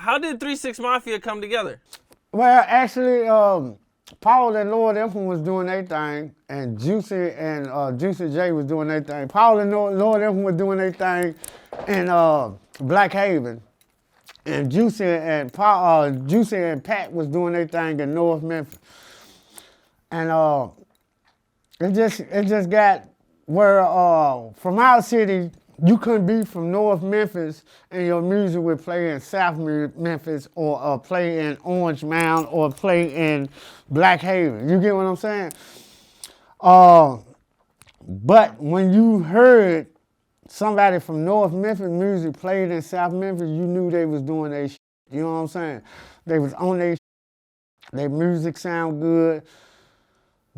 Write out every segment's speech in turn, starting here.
how did 3 6 Mafia come together? Well, actually, Paul and Lord Infant was doing their thing, and Juicy and Juicy J was doing their thing. Paul and Lord Infant was doing their thing in Black Haven, and Juicy and Pat was doing their thing in North Memphis. And it just got where from our city, you couldn't be from North Memphis and your music would play in South Memphis or play in Orange Mound or play in Black Haven. You get what I'm saying? But when you heard somebody from North Memphis music played in South Memphis, you knew they was doing their shit. You know what I'm saying? They was on their shit. Their music sound good.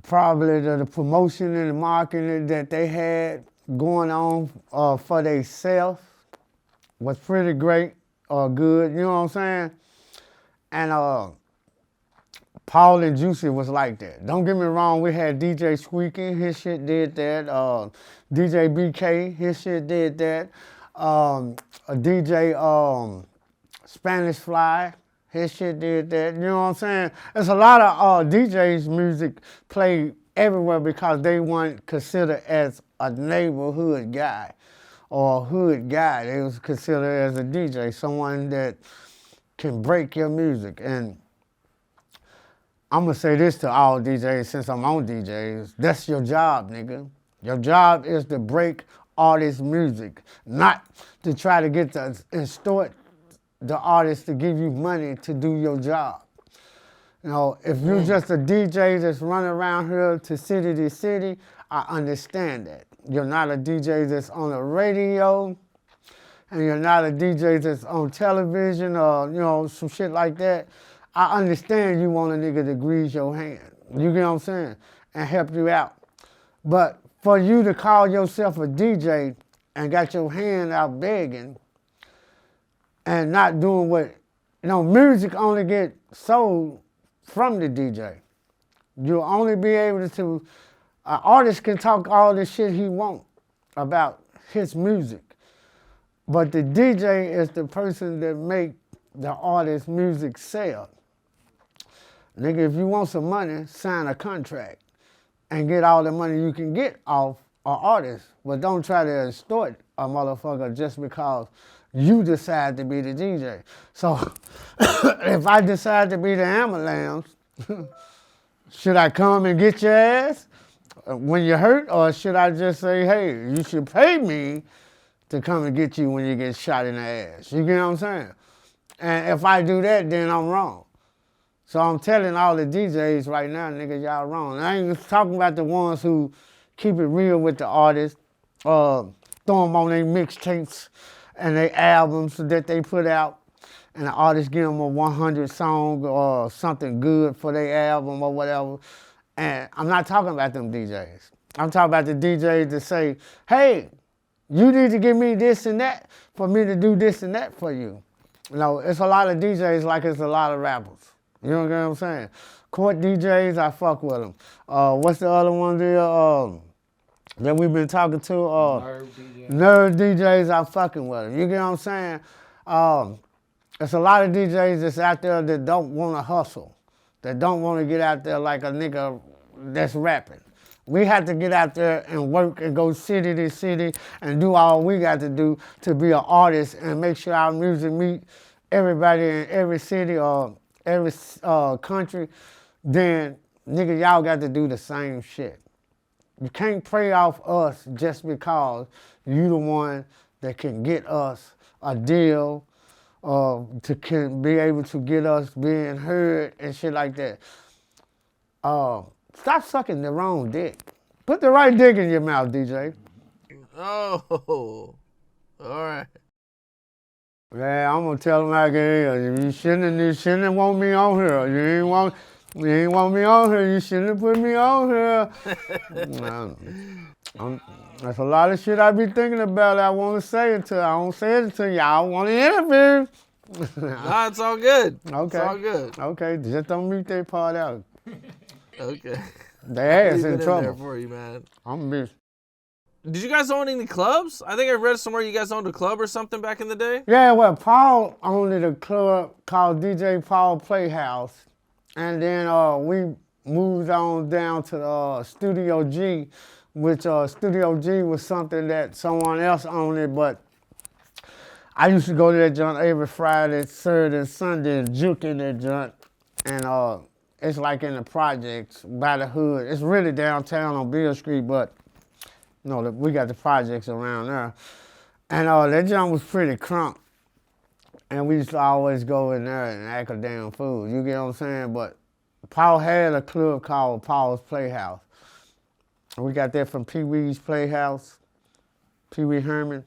Probably the promotion and the marketing that they had going on for themselves was pretty great or good, you know what I'm saying? And Paul and Juicy was like that. Don't get me wrong, we had DJ Squeaky, his shit did that. DJ BK, his shit did that. DJ Spanish Fly, his shit did that, you know what I'm saying? There's a lot of DJs music played everywhere because they weren't considered as a neighborhood guy or a hood guy. They was considered as a DJ, someone that can break your music. And I'm gonna say this to all DJs since I'm on DJs, that's your job, nigga. Your job is to break artists' music, not to try to get the extort the artist to give you money to do your job. You know, if you're just a DJ that's running around here to city, I understand that. You're not a DJ that's on the radio, and you're not a DJ that's on television or, you know, some shit like that. I understand you want a nigga to grease your hand. You get what I'm saying? And help you out. But for you to call yourself a DJ and got your hand out begging, and not doing what, you know, music only get sold from the DJ. You'll only be able to, an artist can talk all the shit he want about his music, but the DJ is the person that make the artist's music sell. Nigga, if you want some money, sign a contract and get all the money you can get off an artist, but don't try to extort a motherfucker just because you decide to be the DJ. So if I decide to be the ambulance, should I come and get your ass when you're hurt, or should I just say, hey, you should pay me to come and get you when you get shot in the ass? You get what I'm saying? And if I do that, then I'm wrong. So I'm telling all the DJs right now, nigga, y'all wrong. I ain't talking about the ones who keep it real with the artists, throw them on their mixtapes and their albums that they put out, and the artist give them a 100 song or something good for their album or whatever. And I'm not talking about them DJs. I'm talking about the DJs that say, hey, you need to give me this and that for me to do this and that for you. You know, it's a lot of DJs like it's a lot of rappers. You know what I'm saying? Court DJs, I fuck with them. What's the other one there? That we've been talking to, nerd DJs, I'm fucking with them. You get what I'm saying? There's a lot of DJs that's out there that don't want to hustle, that don't want to get out there like a nigga that's rapping. We have to get out there and work and go city to city and do all we got to do to be an artist and make sure our music meet everybody in every city or every country. Then, nigga, y'all got to do the same shit. You can't prey off us just because you the one that can get us a deal can be able to get us being heard and shit like that. Stop sucking the wrong dick. Put the right dick in your mouth, DJ. Oh, all right. Yeah, I'm gonna tell them like it is. You shouldn't want me on here. You ain't want me on here. You shouldn't have put me on here. That's a lot of shit I be thinking about. I want to say it to. I don't say it to y'all. Want to interview? Nah, it's all good. Okay. It's all good. Okay, just don't mute that part out. Okay. They ass in trouble. There for you, man. I'm a bitch. Did you guys own any clubs? I think I read somewhere you guys owned a club or something back in the day. Yeah, well, Paul owned a club called DJ Paul Playhouse. And then we moved on down to Studio G, which Studio G was something that someone else owned it, but I used to go to that joint every Friday, Saturday, and Sunday and juke in that joint. And it's like in the projects by the hood. It's really downtown on Beale Street, but you know, we got the projects around there. And that joint was pretty crunk. And we used to always go in there and act a damn fool. You get what I'm saying? But Paul had a club called Paul's Playhouse. We got that from Pee Wee's Playhouse, Pee Wee Herman.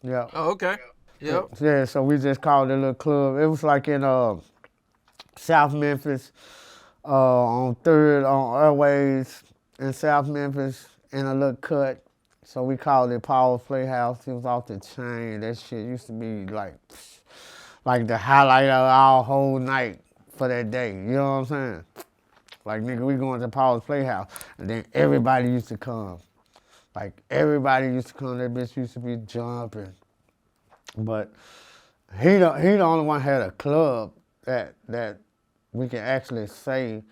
Yeah. Oh, okay. Yep. Yeah, so we just called it a little club. It was like in South Memphis, on 3rd on Airways in South Memphis in a little cut. So we called it Paul's Playhouse. It was off the chain. That shit used to be like the highlight of our whole night for that day. You know what I'm saying? Like, nigga, we going to Paul's Playhouse. And then everybody used to come. Like, everybody used to come. That bitch used to be jumping. But he the only one had a club that we can actually say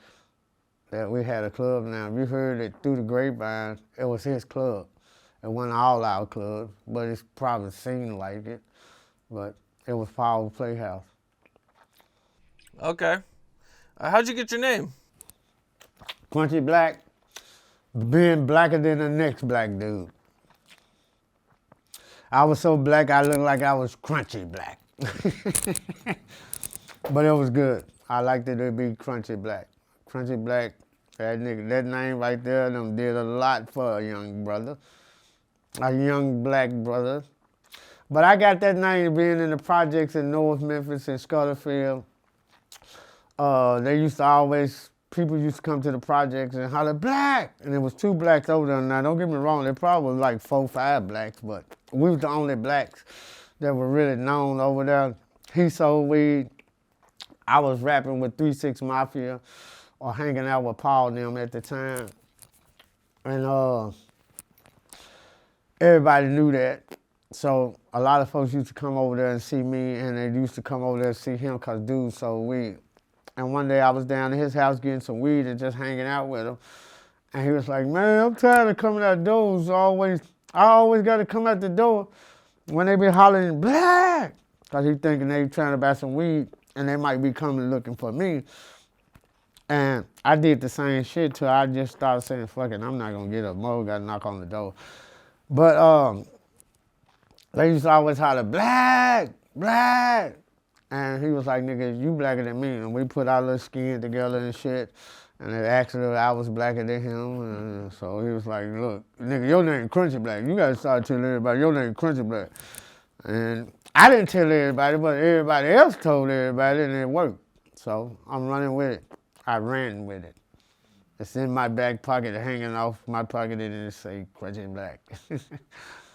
that we had a club now. If you heard it through the grapevine, it was his club. It wasn't all our club, but it's probably seemed like it. But it was Paul's Playhouse. Okay. How'd you get your name? Crunchy Black, being blacker than the next black dude. I was so black, I looked like I was crunchy black. But it was good. I liked it to be Crunchy Black. Crunchy Black, that nigga, that name right there, them did a lot for a young brother. A young black brother. But I got that name being in the projects in North Memphis and Scutterfield. People used to come to the projects and holler, black! And there was 2 blacks over there. Now, don't get me wrong, there probably was like 4, 5 blacks, but we was the only blacks that were really known over there. He sold weed. I was rapping with 3-6 Mafia or hanging out with Paul and them at the time. And everybody knew that. So a lot of folks used to come over there and see me, and they used to come over there and see him because dude sold weed. And one day I was down at his house getting some weed and just hanging out with him. And he was like, man, I'm tired of coming out doors. I always got to come out the door when they be hollering, black! Because he thinking they trying to buy some weed and they might be coming looking for me. And I did the same shit till I just started saying, fuck it, I'm not going to get up. Mo got to knock on the door. But they used to always holler, black, black. And he was like, nigga, you blacker than me. And we put our little skin together and shit. And actually, I was blacker than him. And so he was like, look, nigga, your name Crunchy Black. You got to start telling everybody your name Crunchy Black. And I didn't tell everybody, but everybody else told everybody, and it worked. So I'm running with it. I ran with it. It's in my back pocket, hanging off my pocket, and it say Crunchy Black.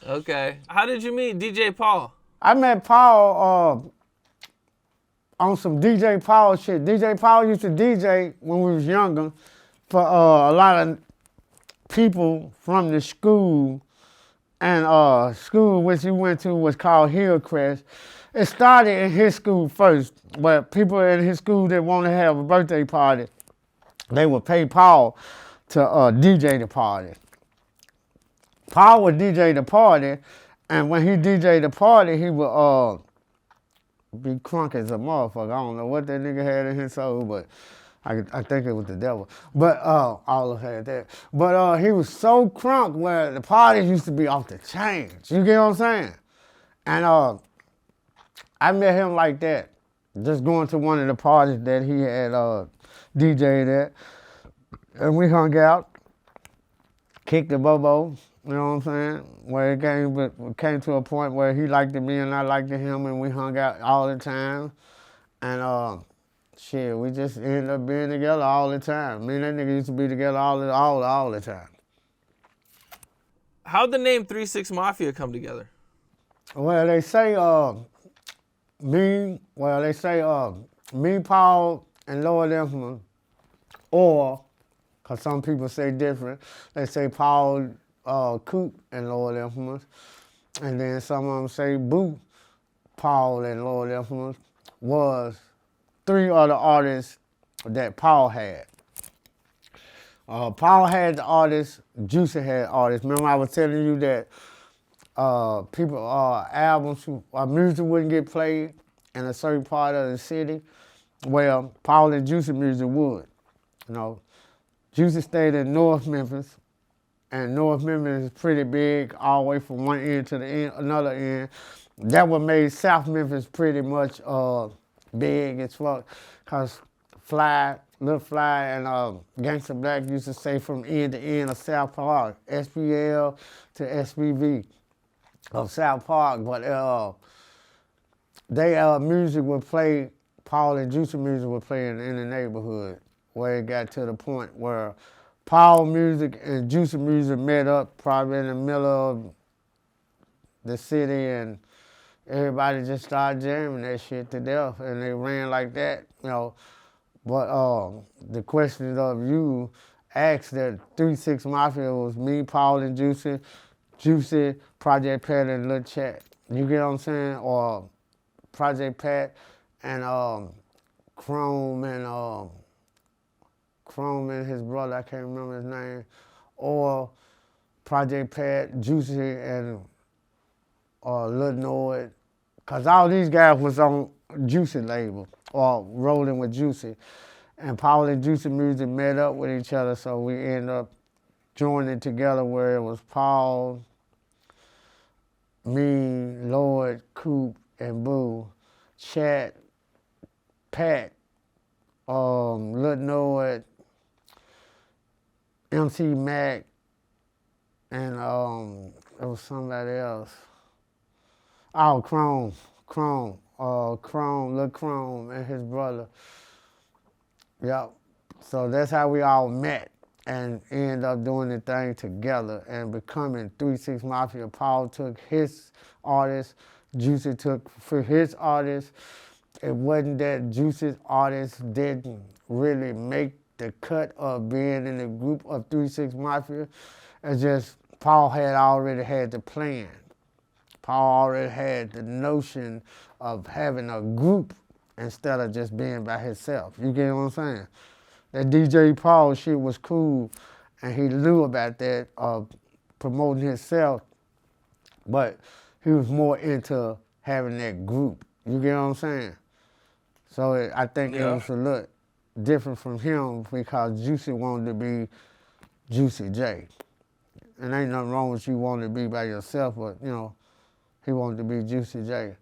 Okay. How did you meet DJ Paul? I met Paul on some DJ Paul shit. DJ Paul used to DJ when we was younger for a lot of people from the school. And school which he went to was called Hillcrest. It started in his school first, but people in his school that want to have a birthday party, they would pay Paul to DJ the party. Paul would DJ the party, and when he DJ the party, he would be crunk as a motherfucker. I don't know what that nigga had in his soul, but I think it was the devil. But all of had that. But he was so crunk where the parties used to be off the chains. You get what I'm saying? And I met him like that, just going to one of the parties that he had DJ'd at, and we hung out, kicked the bobo. You know what I'm saying? Where it came to a point where he liked me and I liked him, and we hung out all the time. And shit, we just ended up being together all the time. Me and that nigga used to be together all the time. How'd the name 3-6 Mafia come together? Well, they say me, Paul, and Lord Infinite, or, because some people say different, they say Paul Coop and Lord Infamous. And then some of them say Boo, Paul, and Lord Infamous was three other artists that Paul had. Paul had the artists, Juicy had artists. Remember I was telling you that people, albums, music wouldn't get played in a certain part of the city? Well, Paul and Juicy music would. You know, Juicy stayed in North Memphis, and North Memphis is pretty big, all the way from one end to the end, another end. That what made South Memphis pretty much big as fuck, cause Lil Fly and Gangsta Black used to say from end to end of South Park, SPL to SPV of South Park, but they music would play, Paul and Juicy music would play in the neighborhood, where it got to the point where Paul music and Juicy music met up probably in the middle of the city, and everybody just started jamming that shit to death, and they ran like that, you know. But the question of you asked that 3-6 Mafia was me, Paul and Juicy, Project Pat, and Lil Chat. You get what I'm saying? Or Project Pat and Chrome and his brother, I can't remember his name, or Project Pat, Juicy, and Lil Noid, cause all these guys was on Juicy label or rolling with Juicy, and Paul and Juicy music met up with each other, so we ended up joining together where it was Paul, me, Lord, Coop, and Boo, Chat, Pat, Lil Noid, MC Mac, and it was somebody else. Oh, Lil Chrome and his brother. Yep. So that's how we all met and ended up doing the thing together and becoming 3-6 Mafia. Paul took his artist, Juicy took for his artist. It wasn't that Juicy's artist didn't really make the cut of being in the group of 3-6 Mafia. It's just Paul had already had the plan. Paul already had the notion of having a group instead of just being by himself. You get what I'm saying? That DJ Paul shit was cool, and he knew about that, promoting himself, but he was more into having that group. You get what I'm saying? So I think it was a little different from him because Juicy wanted to be Juicy J. And ain't nothing wrong with you wanting to be by yourself, but, you know, he wanted to be Juicy J.